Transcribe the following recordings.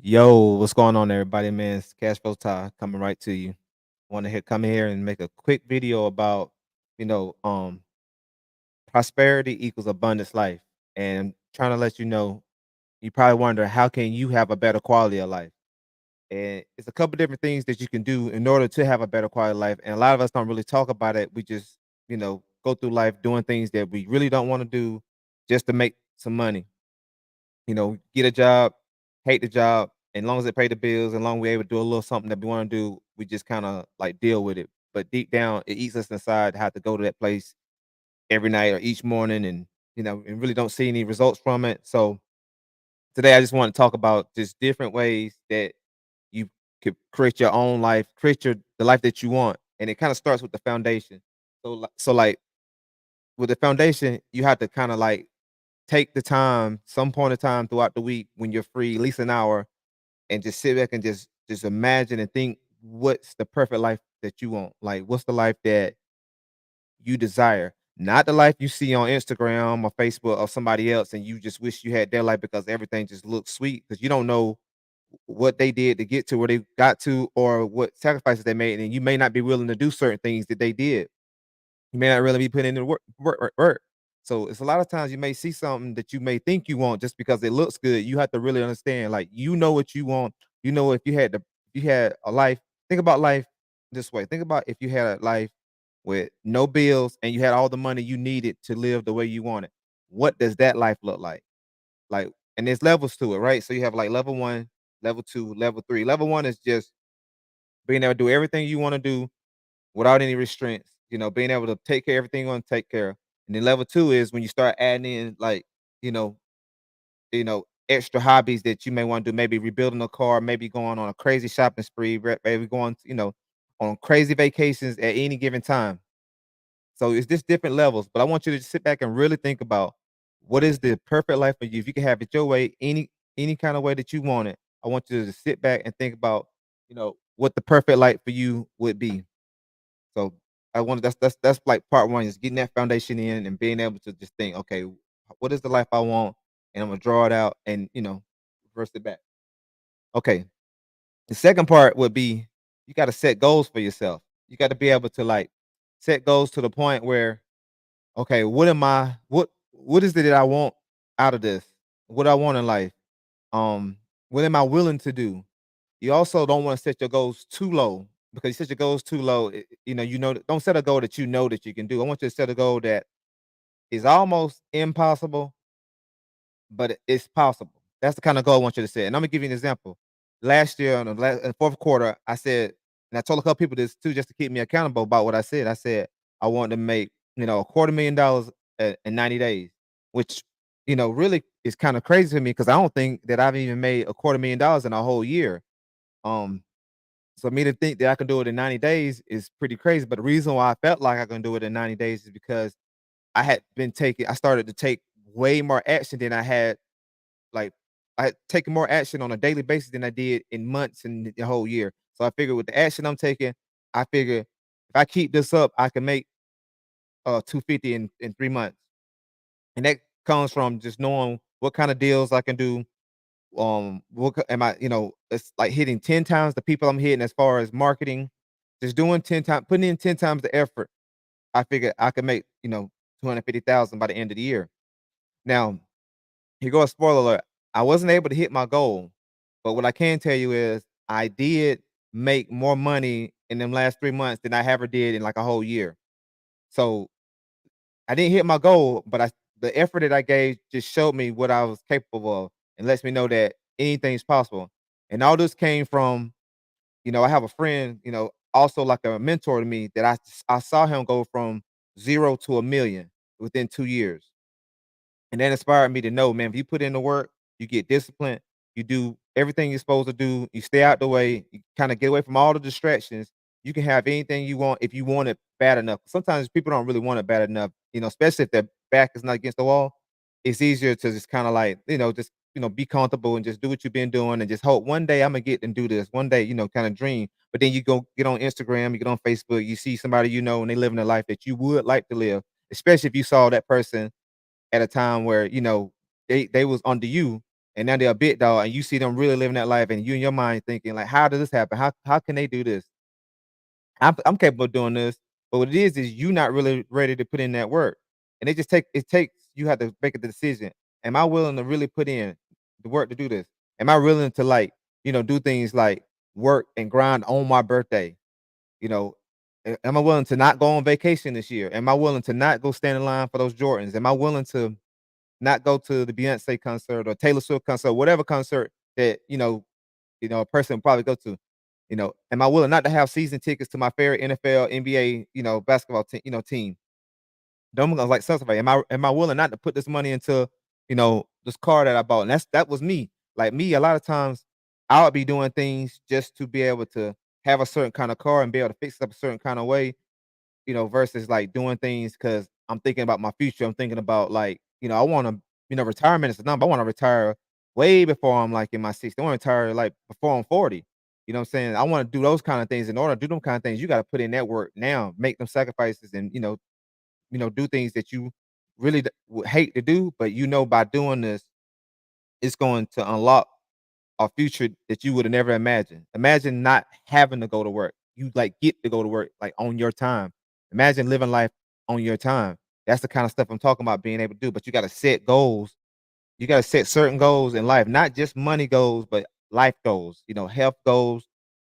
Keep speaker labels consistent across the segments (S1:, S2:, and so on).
S1: Yo, what's going on, everybody? Man, it's Cash Flowtie coming right to you. Want to come here and make a quick video about, you know, um, prosperity equals abundance life, and trying to let you know. You probably wonder how can you have a better quality of life, and it's a couple different things that you can do in order to have a better quality of life. And a lot of us don't really talk about it. We just, go through life doing things that we really don't want to do just to make some money. Get a job, hate the job, and long as it pay the bills, and long we're able to do a little something that we want to do, we just kind of like deal with it. But deep down, it eats us inside to have to go to that place every night or each morning, and and really don't see any results from it. So today, I just want to talk about just different ways that you could create your own life, create the life that you want, and it kind of starts with the foundation. So like with the foundation, you have to kind of like take the time, some point of time throughout the week when you're free, at least an hour, and just sit back and just imagine and think what's the perfect life that you want. Like what's the life that you desire? Not the life you see on Instagram or Facebook or somebody else and you just wish you had their life because everything just looks sweet because you don't know what they did to get to where they got to or what sacrifices they made. And you may not be willing to do certain things that they did. You may not really be putting in the work. So it's a lot of times you may see something that you may think you want just because it looks good. You have to really understand, like you know what you want. You know if you had a life, think about life this way. Think about if you had a life with no bills and you had all the money you needed to live the way you want it. What does that life look like? Like, and there's levels to it, right? So you have like level one, level two, level three. Level one is just being able to do everything you want to do without any restraints, being able to take care of everything you want to take care of. And then level two is when you start adding in like, you know, extra hobbies that you may want to do, maybe rebuilding a car, maybe going on a crazy shopping spree, maybe going, on crazy vacations at any given time. So it's just different levels. But I want you to sit back and really think about what is the perfect life for you. If you can have it your way, any kind of way that you want it, I want you to sit back and think about, what the perfect life for you would be. So I wanted that's like part one, is getting that foundation in and being able to just think, okay, what is the life I want? And I'm gonna draw it out and reverse it back. Okay. The second part would be you got to set goals for yourself. You got to be able to like set goals to the point where, okay, what is it that I want out of this? What I want in life? What am I willing to do? You also don't want to set your goals too low because you set your goals too low. Don't set a goal that you know that you can do. I want you to set a goal that is almost impossible, but it's possible. That's the kind of goal I want you to set. And I'm gonna give you an example. Last year, in the fourth quarter, I said, and I told a couple people this too, just to keep me accountable about what I said. I said I wanted to make $250,000 in 90 days, which really is kind of crazy to me because I don't think that I've even made $250,000 in a whole year. Um, So me to think that I can do it in 90 days is pretty crazy. But the reason why I felt like I can do it in 90 days is because I started to take way more action than I had. Like I had taken more action on a daily basis than I did in months and the whole year. So I figured with the action I'm taking, I figure if I keep this up, I can make 250 in 3 months. And that comes from just knowing what kind of deals I can do. What am I, it's like hitting 10 times the people I'm hitting as far as marketing, just doing 10 times, putting in 10 times the effort. I figure I could make, 250,000 by the end of the year. Now, here goes a spoiler alert. I wasn't able to hit my goal, but what I can tell you is I did make more money in them last 3 months than I ever did in like a whole year. So I didn't hit my goal, but the effort that I gave just showed me what I was capable of and lets me know that anything's possible. And all this came from, I have a friend, also like a mentor to me that I saw him go from 0 to 1 million within 2 years. And that inspired me to know, man, if you put in the work, you get disciplined, you do everything you're supposed to do, you stay out the way, you kind of get away from all the distractions. You can have anything you want if you want it bad enough. Sometimes people don't really want it bad enough, especially if their back is not against the wall. It's easier to just kind of like, just be comfortable and just do what you've been doing and just hope one day I'm gonna get and do this. One day, kind of dream. But then you go get on Instagram, you get on Facebook, you see somebody and they living a life that you would like to live, especially if you saw that person at a time where, they was under you and now they're a big dog, and you see them really living that life, and you in your mind thinking like, "How did this happen? How can they do this? I'm capable of doing this." But what it is you not really ready to put in that work, and it takes you have to make a decision. Am I willing to really put in the work to do this? Am I willing to like do things like work and grind on my birthday? You know, am I willing to not go on vacation this year? Am I willing to not go stand in line for those Jordans? Am I willing to not go to the Beyonce concert or Taylor Swift concert, whatever concert that, a person would probably go to? Am I willing not to have season tickets to my favorite NFL, NBA, basketball team? Them ones like subsidy. Am I willing not to put this money into, this car that I bought? And that was me. Like me, a lot of times I would be doing things just to be able to have a certain kind of car and be able to fix it up a certain kind of way, versus like doing things because I'm thinking about my future. I'm thinking about like, I want to, retirement is a number. I want to retire way before I'm like in my 60s. I want to retire like before I'm 40. You know what I'm saying? I want to do those kind of things. In order to do them kind of things, you got to put in that work now, make them sacrifices, and do things that you really would hate to do, but by doing this, it's going to unlock a future that you would have never imagined. Imagine not having to go to work. You like get to go to work like on your time. Imagine living life on your time. That's the kind of stuff I'm talking about being able to do. But you got to set goals. You got to set certain goals in life, not just money goals, but life goals. Health goals,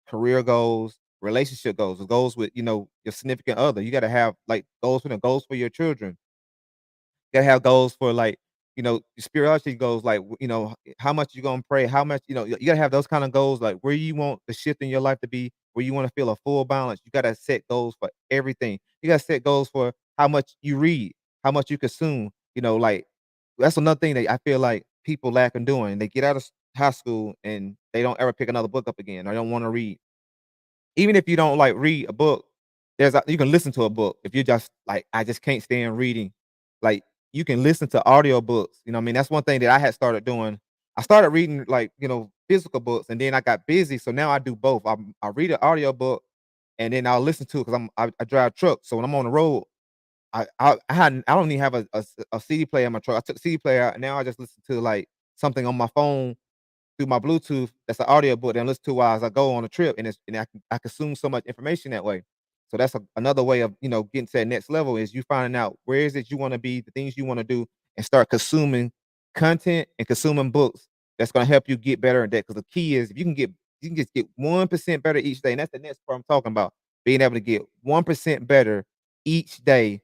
S1: career goals, relationship goals, goals with your significant other. You got to have like goals for them, goals for your children. Gotta have goals for like, your spirituality goals, like how much you gonna pray, how much, you gotta have those kind of goals, like where you want the shift in your life to be, where you want to feel a full balance. You gotta set goals for everything. You gotta set goals for how much you read, how much you consume. Like that's another thing that I feel like people lack in doing. They get out of high school and they don't ever pick another book up again. Or don't want to read. Even if you don't like read a book, you can listen to a book. If you're just like, I just can't stand reading, like you can listen to audio books. You know what I mean? That's one thing that I had started doing. I started reading like, physical books, and then I got busy. So now I do both. I read an audio book, and then I'll listen to it because I drive truck. So when I'm on the road, I don't even have a CD player in my truck. I took the CD player out, and now I just listen to like something on my phone through my Bluetooth. That's an audio book that I listen to while as I go on a trip, and I consume so much information that way. So that's another way of getting to that next level is you finding out where is it you want to be, the things you want to do, and start consuming content and consuming books that's going to help you get better at that. Because the key is if you can just get 1% better each day, and that's the next part I'm talking about. Being able to get 1% better each day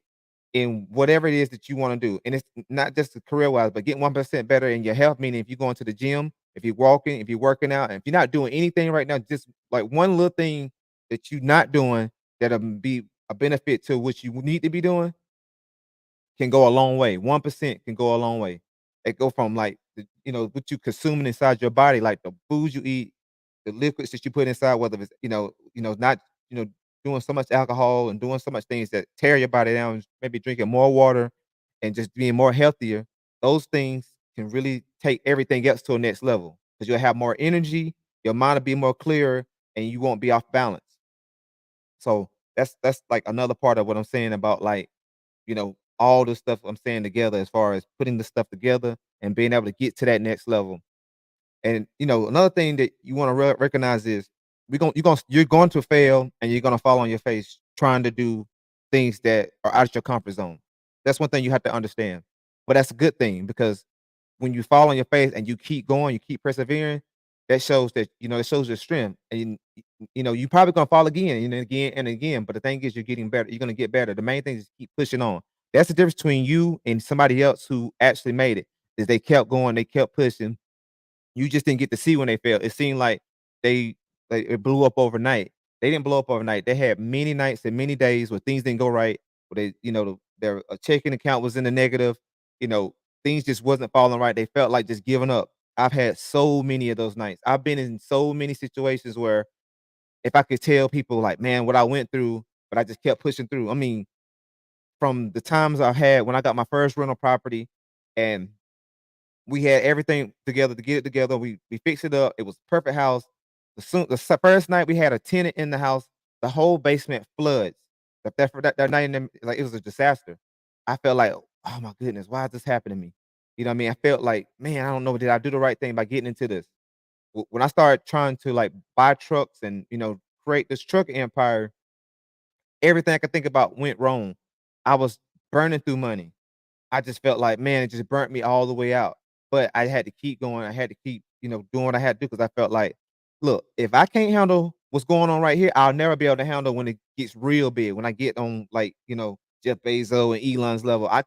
S1: in whatever it is that you wanna do, and it's not just career-wise, but getting 1% better in your health, meaning if you're going to the gym, if you're walking, if you're working out, and if you're not doing anything right now, just, like, one little thing that you're not doing that'll be a benefit to what you need to be doing can go a long way. 1% can go a long way. It go from, like, what you consuming inside your body, like the foods you eat, the liquids that you put inside, whether it's, not, you know, doing so much alcohol and doing so much things that tear your body down, maybe drinking more water and just being more healthier. Those things can really take everything else to a next level because you'll have more energy, your mind will be more clear, and you won't be off balance. So that's like another part of what I'm saying about like all the stuff I'm saying together as far as putting the stuff together and being able to get to that next level. And another thing that you want to recognize is you're going to fail and you're going to fall on your face trying to do things that are out of your comfort zone. That's one thing you have to understand. But that's a good thing because when you fall on your face and you keep going, you keep persevering, that shows that it shows your strength. And you probably gonna fall again and again and again. But the thing is, you're getting better. You're gonna get better. The main thing is keep pushing on. That's the difference between you and somebody else who actually made it. Is they kept going, they kept pushing. You just didn't get to see when they failed. It seemed like they it blew up overnight. They didn't blow up overnight. They had many nights and many days where things didn't go right. Where their checking account was in the negative. You know, things just wasn't falling right. They felt like just giving up. I've had so many of those nights. I've been in so many situations where if I could tell people like, man, what I went through, but I just kept pushing through. I mean, from the times I had when I got my first rental property and we had everything together to get it together. We fixed it up. It was a perfect house. First night we had a tenant in the house. The whole basement floods. That night, like it was a disaster. I felt like, oh my goodness, why is this happening to me? You know what I mean? I felt like, man, I don't know, did I do the right thing by getting into this? When I started trying to like buy trucks and create this truck empire, everything I could think about went wrong. I was burning through money. I just felt like, man, it just burnt me all the way out. But I had to keep going. I had to keep, doing what I had to do because I felt like, look, if I can't handle what's going on right here, I'll never be able to handle when it gets real big. When I get on like, Jeff Bezos and Elon's level, I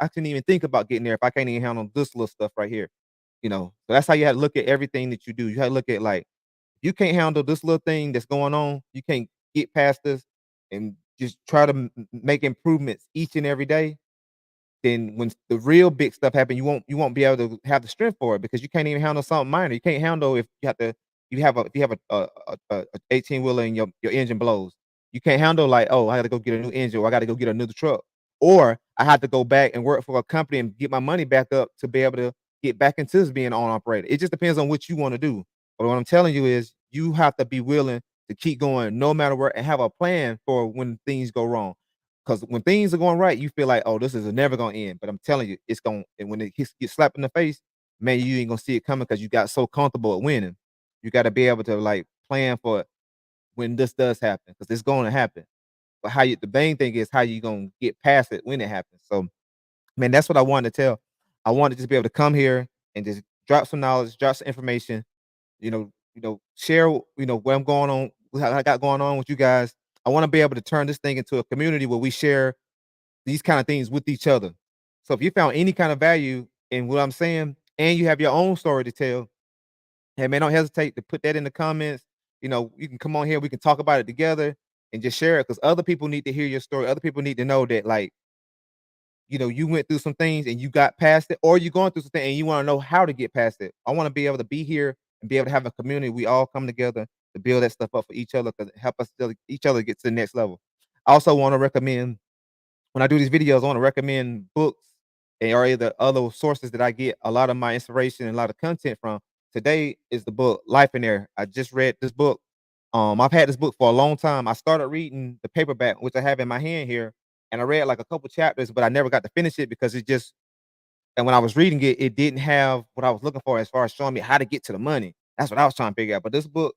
S1: couldn't even think about getting there if I can't even handle this little stuff right here. So that's how you had to look at everything that you do. You had to look at like you can't handle this little thing that's going on. You can't get past this and just try to make improvements each and every day, then when the real big stuff happen, you won't be able to have the strength for it because you can't even handle something minor. You can't handle if you have to if you have a 18 wheeler and your engine blows. You can't handle like, oh, I got to go get a new engine or I got to go get another truck. Or I had to go back and work for a company and get my money back up to be able to get back into this being on operator. It just depends on what you want to do. But what I'm telling you is you have to be willing to keep going no matter what and have a plan for when things go wrong. Because when things are going right, you feel like, "Oh, this is never gonna end." But I'm telling you, it's going and when it gets slapped in the face, man, you ain't gonna see it coming because you got so comfortable at winning. You gotta be able to, like, plan for when this does happen because it's gonna happen. But the main thing is how you gonna get past it when it happens. So, man, that's what I wanted to tell. I wanted to just be able to come here and just drop some knowledge, drop some information, share, what I'm going on, what I got going on with you guys. I wanna be able to turn this thing into a community where we share these kind of things with each other. So if you found any kind of value in what I'm saying and you have your own story to tell, hey man, don't hesitate to put that in the comments. You can come on here, we can talk about it together and just share it because other people need to hear your story. Other people need to know that like, you went through some things and you got past it, or you're going through something and you want to know how to get past it. I want to be able to be here and be able to have a community. We all come together to build that stuff up for each other because it help us each other get to the next level. I also want to recommend when I do these videos, I want to recommend books or either other sources that I get a lot of my inspiration and a lot of content from. Today is the book Life in Air. I just read this book. I've had this book for a long time. I started reading the paperback, which I have in my hand here, and I read like a couple chapters, but I never got to finish it because and when I was reading it, it didn't have what I was looking for as far as showing me how to get to the money. That's what I was trying to figure out. But this book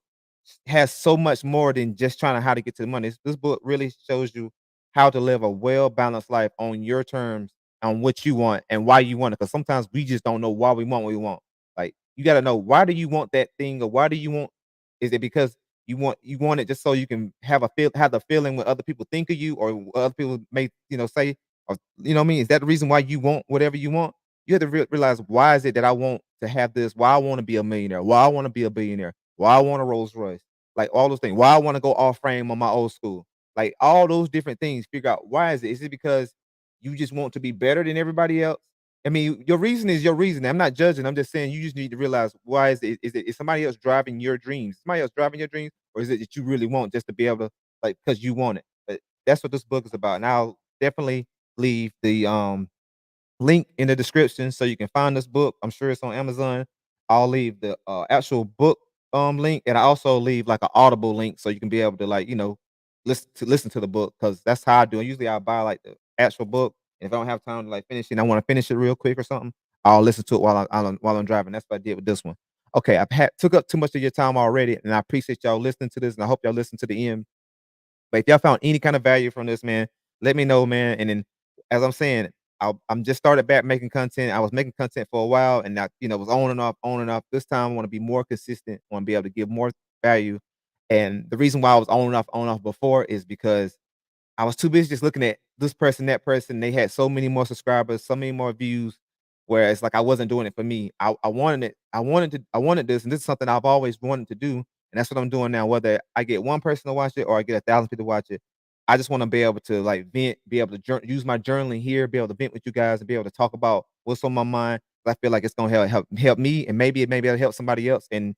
S1: has so much more than just trying to how to get to the money. This book really shows you how to live a well-balanced life on your terms, on what you want and why you want it. Because sometimes we just don't know why we want what we want. Like you got to know why do you want that thing or why do you want? Is it because you want it just so you can have the feeling what other people think of you or what other people may say or you know what I mean? Is that the reason why you want whatever you want? You have to realize why is it that I want to have this? Why I want to be a millionaire? Why I want to be a billionaire? Why I want a Rolls Royce? Like all those things. Why I want to go off frame on my old school? Like all those different things. Figure out why is it? Is it because you just want to be better than everybody else? I mean, your reason is your reason. I'm not judging. I'm just saying you just need to realize why is it? Is somebody else driving your dreams? Somebody else driving your dreams, or is it that you really want just to be able to like because you want it? But that's what this book is about. And I'll definitely leave the link in the description so you can find this book. I'm sure it's on Amazon. I'll leave the actual book link, and I also leave like an Audible link so you can be able to like listen to the book because that's how I do it. Usually I buy like the actual book. And if I don't have time to like finish it, and I want to finish it real quick or something, I'll listen to it while I'm driving. That's what I did with this one. Okay, took up too much of your time already, and I appreciate y'all listening to this, and I hope y'all listen to the end. But if y'all found any kind of value from this, man, let me know, man. And then, as I'm saying, I'm just started back making content. I was making content for a while, and I, was on and off, on and off. This time, I want to be more consistent. Want to be able to give more value. And the reason why I was on and off before is because I was too busy just looking at this person, that person. They had so many more subscribers, so many more views. Whereas like I wasn't doing it for me. I wanted it. I wanted this, and this is something I've always wanted to do. And that's what I'm doing now. Whether I get one person to watch it or I get 1,000 people to watch it, I just want to be able to like vent, be able to use my journaling here, be able to vent with you guys, and be able to talk about what's on my mind. I feel like it's gonna help me, and maybe it'll help somebody else. And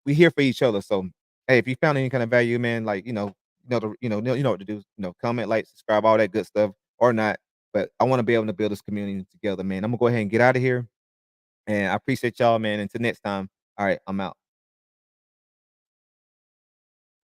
S1: we here for each other. So hey, if you found any kind of value, man, like you know what to do. Comment, like, subscribe, all that good stuff, or not. But I want to be able to build this community together, man. I'm gonna go ahead and get out of here, and I appreciate y'all, man. Until next time, all right, I'm out.